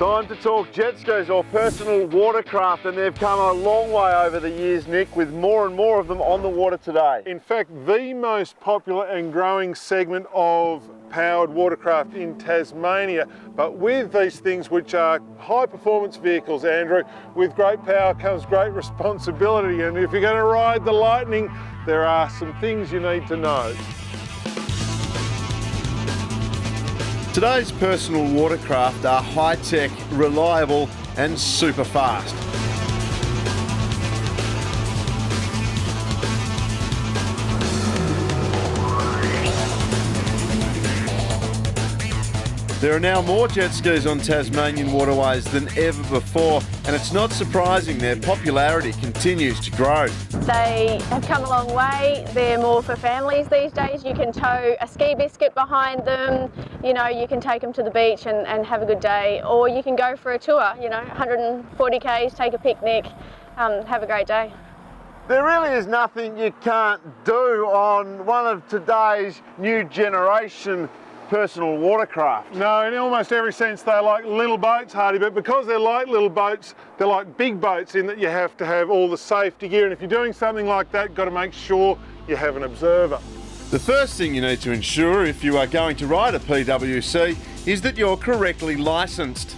Time to talk jet skis or personal watercraft, and they've come a long way over the years, Nick, with more and more of them on the water today. In fact, the most popular and growing segment of powered watercraft in Tasmania. But with these things, which are high performance vehicles, Andrew, with great power comes great responsibility. And if you're going to ride the Lightning, there are some things you need to know. Today's personal watercraft are high-tech, reliable and super fast. There are now more jet skis on Tasmanian waterways than ever before, and it's not surprising their popularity continues to grow. They have come a long way. They're more for families these days. You can tow a ski biscuit behind them, you know, you can take them to the beach and have a good day, or you can go for a tour, you know, 140 k's, take a picnic, have a great day. There really is nothing you can't do on one of today's new generation personal watercraft. No, in almost every sense they're like little boats, Hardy, but because they're like little boats, they're like big boats in that you have to have all the safety gear, and if you're doing something like that, you've got to make sure you have an observer. The first thing you need to ensure if you are going to ride a PWC is that you're correctly licensed.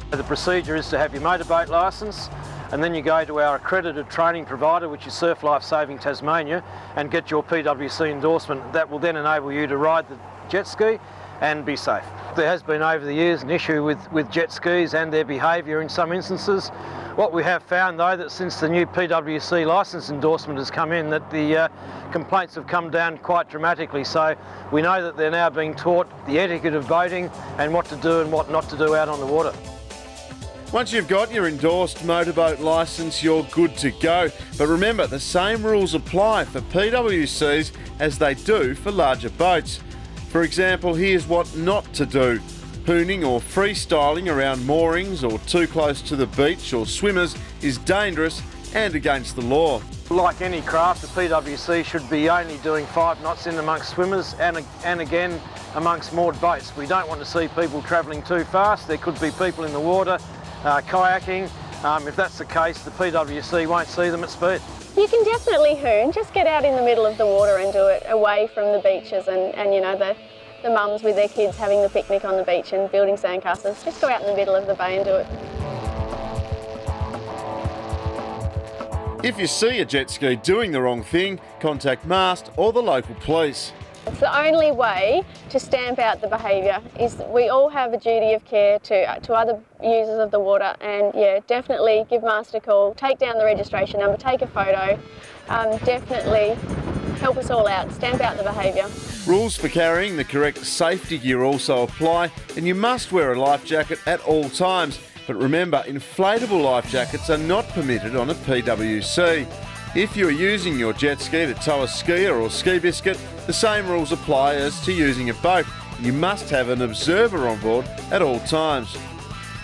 The procedure is to have your motorboat licence, and then you go to our accredited training provider, which is Surf Life Saving Tasmania, and get your PWC endorsement. That will then enable you to ride the jet ski and be safe. There has been over the years an issue with jet skis and their behaviour in some instances. What we have found though, that since the new PWC licence endorsement has come in, that the complaints have come down quite dramatically. So we know that they're now being taught the etiquette of boating and what to do and what not to do out on the water. Once you've got your endorsed motorboat licence, you're good to go. But remember, the same rules apply for PWCs as they do for larger boats. For example, here's what not to do. Hooning or freestyling around moorings or too close to the beach or swimmers is dangerous and against the law. Like any craft, the PWC should be only doing 5 knots in amongst swimmers and again amongst moored boats. We don't want to see people travelling too fast. There could be people in the water, kayaking. If that's the case, the PWC won't see them at speed. You can definitely hoon, just get out in the middle of the water and do it away from the beaches and you know, the mums with their kids having the picnic on the beach and building sandcastles. Just go out in the middle of the bay and do it. If you see a jet ski doing the wrong thing, contact MAST or the local police. It's the only way to stamp out the behaviour. Is we all have a duty of care to other users of the water, and yeah, definitely give MAST a call, take down the registration number, take a photo, definitely help us all out, stamp out the behaviour. Rules for carrying the correct safety gear also apply, and you must wear a life jacket at all times. But remember, inflatable life jackets are not permitted on a PWC. If you are using your jet ski to tow a skier or ski biscuit, the same rules apply as to using a boat. You must have an observer on board at all times.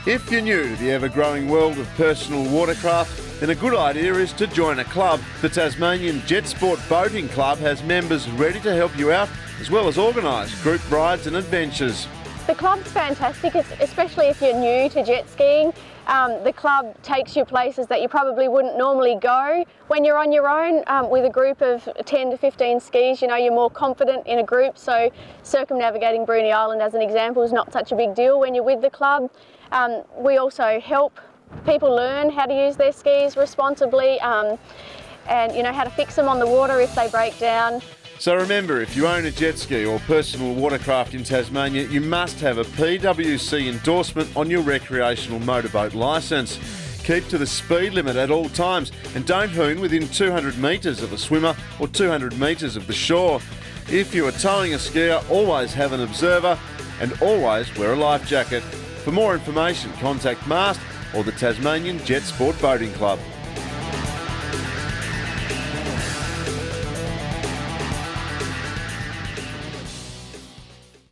If you're new to the ever-growing world of personal watercraft, then a good idea is to join a club. The Tasmanian Jet Sport Boating Club has members ready to help you out, as well as organise group rides and adventures. The club's fantastic, especially if you're new to jet skiing. The club takes you places that you probably wouldn't normally go. When you're on your own with a group of 10 to 15 skis, you know, you're more confident in a group, so circumnavigating Bruny Island as an example is not such a big deal when you're with the club. We also help people learn how to use their skis responsibly and you know, how to fix them on the water if they break down. So remember, if you own a jet ski or personal watercraft in Tasmania, you must have a PWC endorsement on your recreational motorboat licence. Keep to the speed limit at all times and don't hoon within 200 metres of a swimmer or 200 metres of the shore. If you are towing a skier, always have an observer and always wear a life jacket. For more information, contact MAST or the Tasmanian Jet Sport Boating Club.